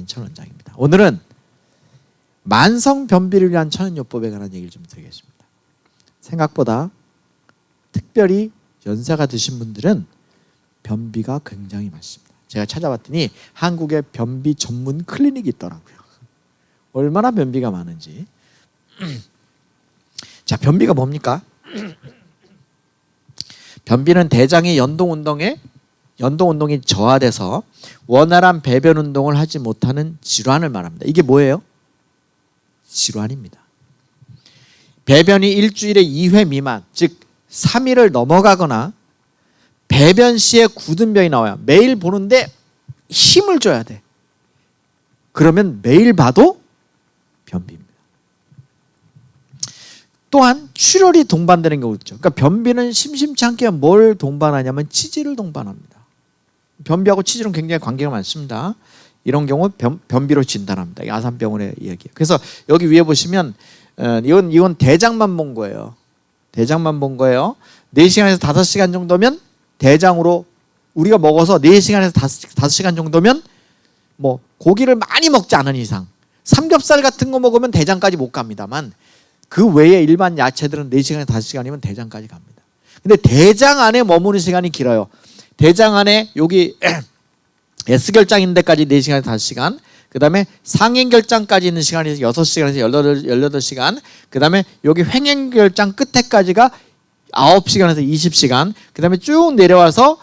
천원장입니다. 오늘은 만성 변비를 위한 천연요법에 관한 얘기를 좀 드리겠습니다. 생각보다 특별히 연세가 드신 분들은 변비가 굉장히 많습니다. 제가 찾아봤더니 한국에 변비 전문 클리닉이 있더라고요. 얼마나 변비가 많은지. 자, 변비가 뭡니까? 변비는 대장의 연동운동이 저하돼서 원활한 배변 운동을 하지 못하는 질환을 말합니다. 이게 뭐예요? 질환입니다. 배변이 일주일에 2회 미만, 즉 3일을 넘어가거나 배변 시에 굳은 변이 나와요. 매일 보는데 힘을 줘야 돼. 그러면 매일 봐도 변비입니다. 또한 출혈이 동반되는 경우도 있죠. 그러니까 변비는 심심치 않게 뭘 동반하냐면 치질을 동반합니다. 변비하고 치질은 굉장히 관계가 많습니다. 이런 경우 변비로 진단합니다. 아산병원의 이야기예요. 그래서 여기 위에 보시면 이건 대장만 본 거예요. 대장만 본 거예요. 4시간에서 5시간 정도면 대장으로 우리가 먹어서 4시간에서 5시간 정도면 뭐 고기를 많이 먹지 않은 이상 삼겹살 같은 거 먹으면 대장까지 못 갑니다만 그 외에 일반 야채들은 4시간에서 5시간이면 대장까지 갑니다. 근데 대장 안에 머무는 시간이 길어요. 대장 안에 여기 S결장인 데까지 4시간에서 5시간, 그 다음에 상행결장까지 있는 시간이 6시간에서 18시간, 그 다음에 여기 횡행결장 끝에까지가 9시간에서 20시간, 그 다음에 쭉 내려와서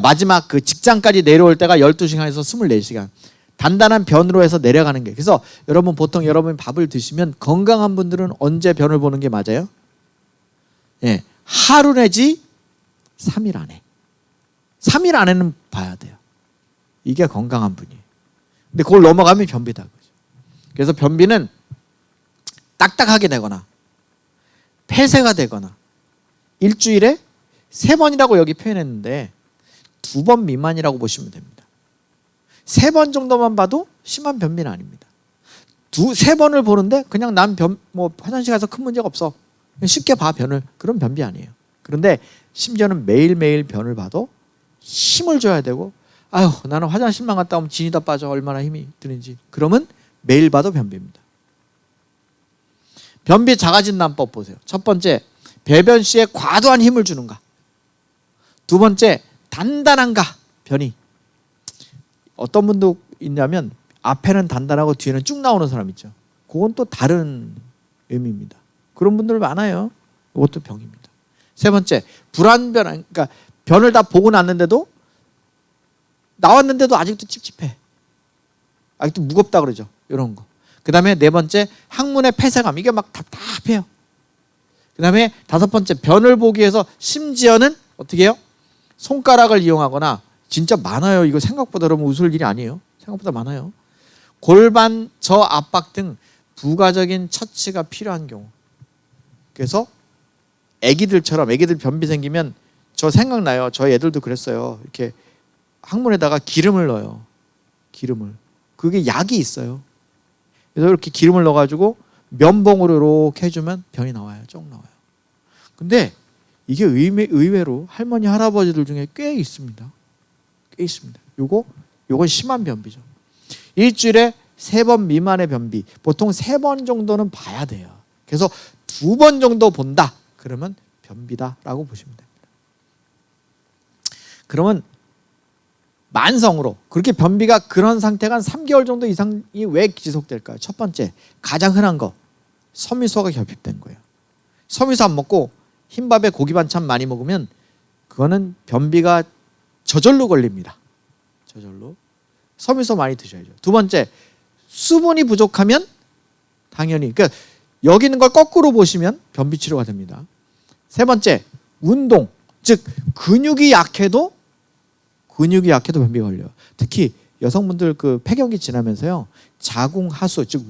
마지막 그 직장까지 내려올 때가 12시간에서 24시간. 단단한 변으로 해서 내려가는 게. 그래서 여러분 보통 여러분이 밥을 드시면 건강한 분들은 언제 변을 보는 게 맞아요? 예, 하루 내지 3일 안에. 3일 안에는 봐야 돼요. 이게 건강한 분이에요. 근데 그걸 넘어가면 변비다. 그래서 변비는 딱딱하게 되거나 폐쇄가 되거나 일주일에 3번이라고 여기 표현했는데 2번 미만이라고 보시면 됩니다. 3번 정도만 봐도 심한 변비는 아닙니다. 3번을 보는데 그냥 난 화장실 가서 큰 문제가 없어. 쉽게 봐 변을. 그런 변비 아니에요. 그런데 심지어는 매일매일 변을 봐도 힘을 줘야 되고 아유 나는 화장실만 갔다 오면 진이 다 빠져. 얼마나 힘이 드는지. 그러면 매일 봐도 변비입니다. 변비 자가진단법 보세요. 첫 번째, 배변 시에 과도한 힘을 주는가. 두 번째, 단단한가 변이. 어떤 분도 있냐면 앞에는 단단하고 뒤에는 쭉 나오는 사람 있죠. 그건 또 다른 의미입니다. 그런 분들 많아요. 이것도 병입니다. 세 번째, 불안변. 그러니까 변을 다 보고 났는데도 나왔는데도 아직도 찝찝해. 아직도 무겁다 그러죠. 이런 거. 그 다음에 네 번째, 항문의 폐쇄감. 이게 막 답답해요. 그 다음에 다섯 번째, 변을 보기 위해서 심지어는 어떻게 해요? 손가락을 이용하거나 진짜 많아요. 이거 생각보다 여러분 웃을 일이 아니에요. 생각보다 많아요. 골반 저압박 등 부가적인 처치가 필요한 경우. 그래서 애기들 변비 생기면 저 생각나요. 저희 애들도 그랬어요. 이렇게 항문에다가 기름을 넣어요. 기름을. 그게 약이 있어요. 그래서 이렇게 기름을 넣어가지고 면봉으로 이렇게 해주면 변이 나와요. 쭉 나와요. 근데 이게 의외로 할머니 할아버지들 중에 꽤 있습니다. 꽤 있습니다. 요건 심한 변비죠. 일주일에 3번 미만의 변비. 보통 3번 정도는 봐야 돼요. 그래서 2번 정도 본다. 그러면 변비다라고 보시면 됩니다. 그러면 만성으로 그렇게 변비가 그런 상태가 한 3개월 정도 이상이 왜 지속될까요? 첫 번째, 가장 흔한 거 섬유소가 결핍된 거예요. 섬유소 안 먹고 흰밥에 고기 반찬 많이 먹으면 그거는 변비가 저절로 걸립니다. 저절로. 섬유소 많이 드셔야죠. 두 번째, 수분이 부족하면 당연히 그러니까 여기 있는 걸 거꾸로 보시면 변비 치료가 됩니다. 세 번째, 운동. 즉 근육이 약해도 변비가 걸려요. 특히 여성분들 그 폐경기 지나면서요. 자궁하수, 즉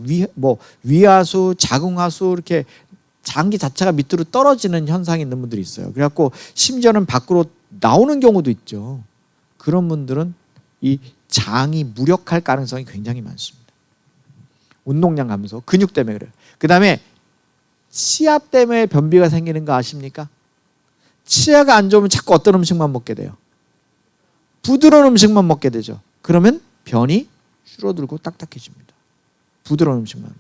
위하수, 자궁하수 이렇게 장기 자체가 밑으로 떨어지는 현상이 있는 분들이 있어요. 그래갖고 심지어는 밖으로 나오는 경우도 있죠. 그런 분들은 이 장이 무력할 가능성이 굉장히 많습니다. 운동량 감소, 근육 때문에 그래요. 그 다음에 치아 때문에 변비가 생기는 거 아십니까? 치아가 안 좋으면 자꾸 어떤 음식만 먹게 돼요? 부드러운 음식만 먹게 되죠. 그러면 변이 줄어들고 딱딱해집니다. 부드러운 음식만.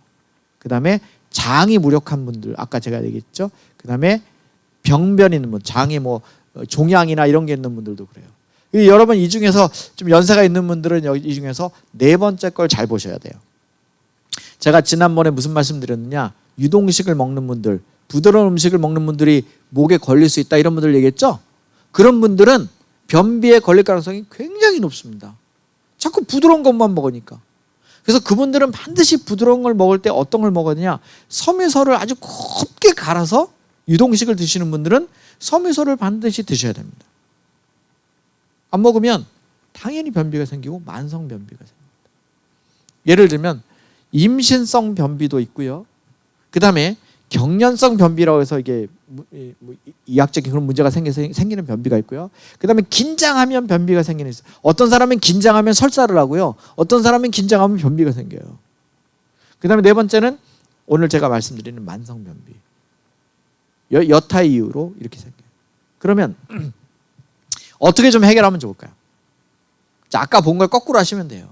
그 다음에 장이 무력한 분들, 아까 제가 얘기했죠. 그 다음에 병변 있는 분, 장에 뭐 종양이나 이런 게 있는 분들도 그래요. 여러분 이 중에서 좀 연세가 있는 분들은 이 중에서 네 번째 걸 잘 보셔야 돼요. 제가 지난번에 무슨 말씀 드렸느냐, 유동식을 먹는 분들, 부드러운 음식을 먹는 분들이 목에 걸릴 수 있다 이런 분들 얘기했죠. 그런 분들은 변비에 걸릴 가능성이 굉장히 높습니다. 자꾸 부드러운 것만 먹으니까. 그래서 그분들은 반드시 부드러운 걸 먹을 때 어떤 걸 먹어야 되냐, 섬유소를 아주 곱게 갈아서, 유동식을 드시는 분들은 섬유소를 반드시 드셔야 됩니다. 안 먹으면 당연히 변비가 생기고 만성 변비가 생깁니다. 예를 들면 임신성 변비도 있고요. 그 다음에 경련성 변비라고 해서 이게 이학적인 그런 문제가 생기는 변비가 있고요. 그 다음에 긴장하면 변비가 생기는 있어요. 어떤 사람은 긴장하면 설사를 하고요. 어떤 사람은 긴장하면 변비가 생겨요. 그 다음에 네 번째는 오늘 제가 말씀드리는 만성 변비. 여타 이유로 이렇게 생겨요. 그러면 어떻게 좀 해결하면 좋을까요? 자, 아까 본 걸 거꾸로 하시면 돼요.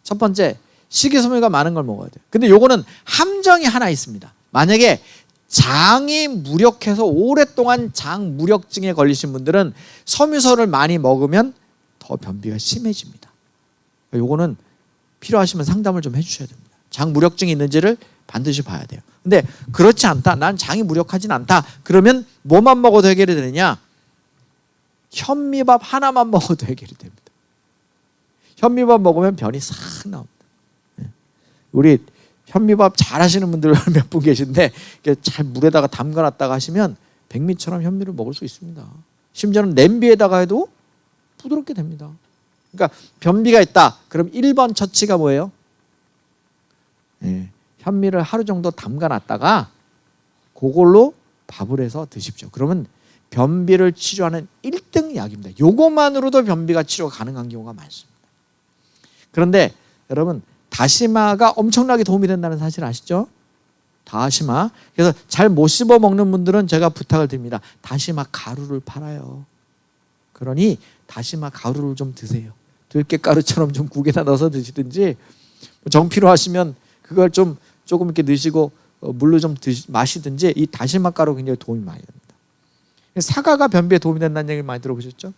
첫 번째, 식이섬유가 많은 걸 먹어야 돼요. 근데 요거는 함정이 하나 있습니다. 만약에 장이 무력해서 오랫동안 장 무력증에 걸리신 분들은 섬유소를 많이 먹으면 더 변비가 심해집니다. 요거는 필요하시면 상담을 좀 해주셔야 됩니다. 장 무력증이 있는지를 반드시 봐야 돼요. 근데 그렇지 않다, 난 장이 무력하진 않다, 그러면 뭐만 먹어도 해결이 되느냐? 현미밥 하나만 먹어도 해결이 됩니다. 현미밥 먹으면 변이 싹 나옵니다. 우리 현미밥 잘 하시는 분들 몇 분 계신데 잘 물에다가 담가놨다가 하시면 백미처럼 현미를 먹을 수 있습니다. 심지어는 냄비에다가 해도 부드럽게 됩니다. 그러니까 변비가 있다. 그럼 1번 처치가 뭐예요? 현미를 하루 정도 담가놨다가 그걸로 밥을 해서 드십시오. 그러면 변비를 치료하는 1등 약입니다. 요것만으로도 변비가 치료가 가능한 경우가 많습니다. 그런데 여러분, 다시마가 엄청나게 도움이 된다는 사실 아시죠? 다시마. 그래서 잘 못 씹어 먹는 분들은 제가 부탁을 드립니다. 다시마 가루를 팔아요. 그러니 다시마 가루를 좀 드세요. 들깨가루처럼 좀 국에다 넣어서 드시든지, 정 필요하시면 그걸 조금 이렇게 넣으시고 물로 좀 마시든지, 이 다시마 가루 굉장히 도움이 많이 됩니다. 사과가 변비에 도움이 된다는 얘기를 많이 들어보셨죠?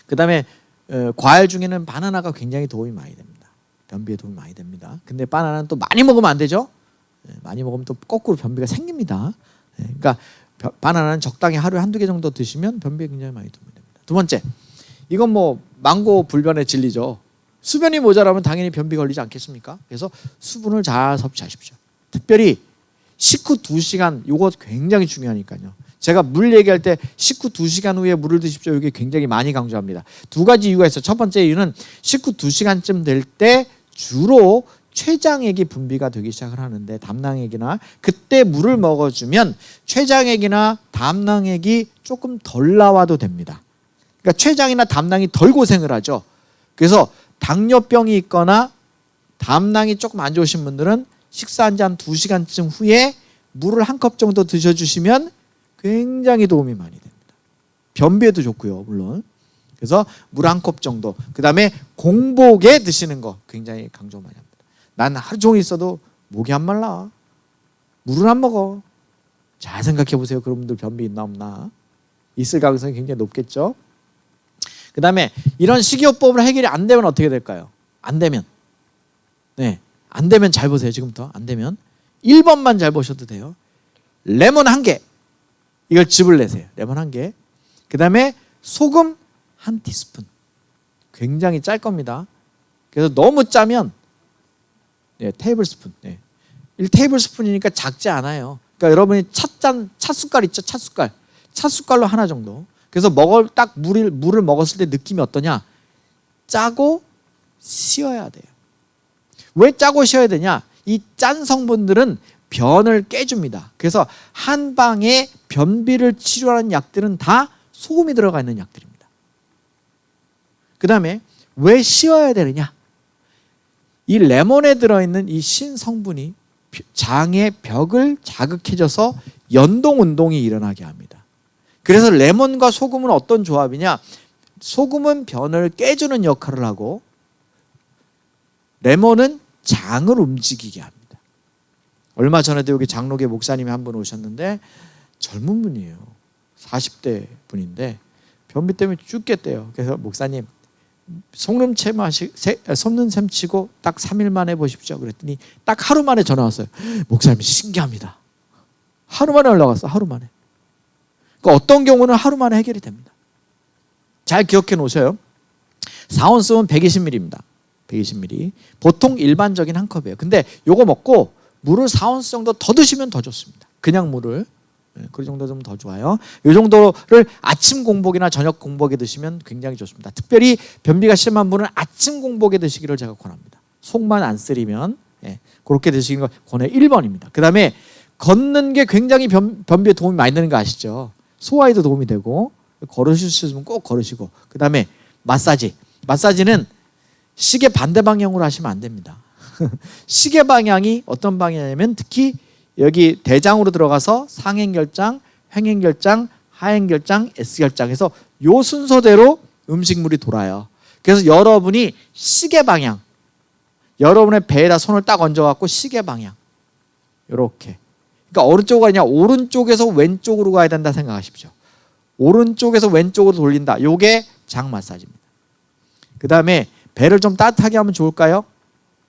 그 다음에 과일 중에는 바나나가 굉장히 도움이 많이 됩니다. 변비에 도움이 많이 됩니다. 근데 바나나는 또 많이 먹으면 안 되죠. 많이 먹으면 또 거꾸로 변비가 생깁니다. 그러니까 바나나는 적당히 하루에 한두 개 정도 드시면 변비에 굉장히 많이 도움이 됩니다. 두 번째, 이건 뭐 망고 불변의 진리죠. 수변이 모자라면 당연히 변비 걸리지 않겠습니까? 그래서 수분을 잘 섭취하십시오. 특별히 식후 2시간, 이거 굉장히 중요하니까요. 제가 물 얘기할 때 식후 2시간 후에 물을 드십시오, 이게 굉장히 많이 강조합니다. 두 가지 이유가 있어요. 첫 번째 이유는 식후 2시간쯤 될 때 주로 췌장액이 분비가 되기 시작을 하는데, 담낭액이나 그때 물을 먹어주면 췌장액이나 담낭액이 조금 덜 나와도 됩니다. 그러니까 췌장이나 담낭이 덜 고생을 하죠. 그래서 당뇨병이 있거나 담낭이 조금 안 좋으신 분들은 식사한 지 한 2시간쯤 후에 물을 한 컵 정도 드셔주시면 굉장히 도움이 많이 됩니다. 변비에도 좋고요, 물론. 그래서 물 한 컵 정도. 그 다음에 공복에 드시는 거 굉장히 강조 많이 합니다. 난 하루 종일 있어도 목이 안 말라. 물을 안 먹어. 잘 생각해 보세요. 그런 분들 변비 있나 없나. 있을 가능성이 굉장히 높겠죠. 그 다음에 이런 식이요법으로 해결이 안 되면 어떻게 될까요? 안 되면. 안 되면 잘 보세요. 지금부터. 안 되면 1번만 잘 보셔도 돼요. 레몬 1개. 이걸 즙을 내세요. 레몬 1개. 그 다음에 소금 1티스푼. 굉장히 짤 겁니다. 그래서 너무 짜면 테이블스푼. 1테이블스푼이니까 작지 않아요. 그러니까 여러분이 찻숟갈 있죠? 찻숟갈. 찻숟갈로 하나 정도. 그래서 물을 먹었을 때 느낌이 어떠냐? 짜고 쉬어야 돼요. 왜 짜고 쉬어야 되냐? 이 짠 성분들은 변을 깨줍니다. 그래서 한 방에 변비를 치료하는 약들은 다 소금이 들어가 있는 약들입니다. 그 다음에 왜 쉬어야 되느냐? 이 레몬에 들어있는 이 신성분이 장의 벽을 자극해줘서 연동 운동이 일어나게 합니다. 그래서 레몬과 소금은 어떤 조합이냐? 소금은 변을 깨주는 역할을 하고 레몬은 장을 움직이게 합니다. 얼마 전에도 여기 장로계 목사님이 한 분 오셨는데 젊은 분이에요. 40대 분인데 변비 때문에 죽겠대요. 그래서 목사님 속는셈 치고 딱 3일 만에 보십시오. 그랬더니 딱 하루 만에 전화 왔어요. 목사님 신기합니다. 하루 만에 올라갔어. 하루 만에. 그러니까 어떤 경우는 하루 만에 해결이 됩니다. 잘 기억해 놓으세요. 4온스면 120ml입니다. 120ml. 보통 일반적인 한 컵이에요. 근데 요거 먹고 물을 4온스 정도 더 드시면 더 좋습니다. 그냥 물을. 그 정도 좀 더 좋아요. 이 정도를 아침 공복이나 저녁 공복에 드시면 굉장히 좋습니다. 특별히 변비가 심한 분은 아침 공복에 드시기를 제가 권합니다. 속만 안 쓰리면 그렇게 드시는 거 권해 1번입니다. 그 다음에 걷는 게 굉장히 변비에 도움이 많이 되는 거 아시죠? 소화에도 도움이 되고 걸으실 수 있으면 꼭 걸으시고 그 다음에 마사지는 시계 반대 방향으로 하시면 안 됩니다. 시계 방향이 어떤 방향이냐면 특히 여기 대장으로 들어가서 상행결장, 행행결장, 하행결장, S결장에서 요 순서대로 음식물이 돌아요. 그래서 여러분이 시계 방향, 여러분의 배에다 손을 딱 얹어갖고 시계 방향 이렇게. 그러니까 어느 쪽으로 가냐? 오른쪽에서 왼쪽으로 가야 된다 생각하십시오. 오른쪽에서 왼쪽으로 돌린다. 요게 장 마사지입니다. 그 다음에 배를 좀 따뜻하게 하면 좋을까요?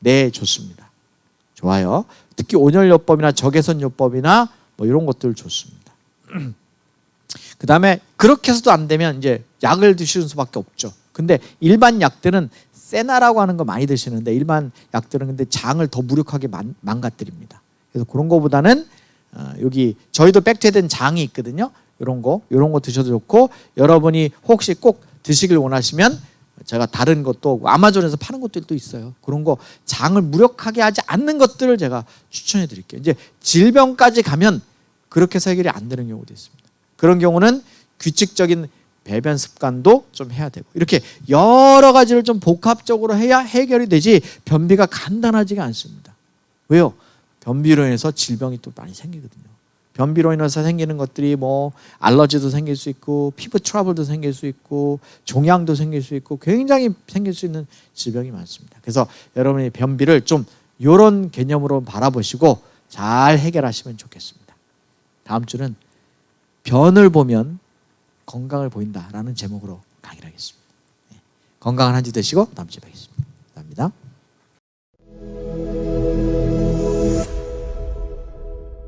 네, 좋습니다. 좋아요. 특히 온열요법이나 적외선요법이나 뭐 이런 것들 좋습니다. 그 다음에 그렇게 해서도 안 되면 이제 약을 드시는 수밖에 없죠. 근데 일반 약들은 세나라고 하는 거 많이 드시는데 일반 약들은 근데 장을 더 무력하게 망가뜨립니다. 그래서 그런 거보다는 여기 저희도 백투에덴 장이 있거든요. 이런 거 드셔도 좋고 여러분이 혹시 꼭 드시길 원하시면 제가 다른 것도 아마존에서 파는 것들도 있어요. 그런 거 장을 무력하게 하지 않는 것들을 제가 추천해 드릴게요. 이제 질병까지 가면 그렇게 해서 해결이 안 되는 경우도 있습니다. 그런 경우는 규칙적인 배변 습관도 좀 해야 되고 이렇게 여러 가지를 좀 복합적으로 해야 해결이 되지 변비가 간단하지가 않습니다. 왜요? 변비로 인해서 질병이 또 많이 생기거든요. 변비로 인해서 생기는 것들이 뭐 알러지도 생길 수 있고 피부 트러블도 생길 수 있고 종양도 생길 수 있고 굉장히 생길 수 있는 질병이 많습니다. 그래서 여러분이 변비를 좀 이런 개념으로 바라보시고 잘 해결하시면 좋겠습니다. 다음 주는 변을 보면 건강을 보인다라는 제목으로 강의를 하겠습니다. 건강한 한 주 되시고 다음 주에 뵙겠습니다. 감사합니다.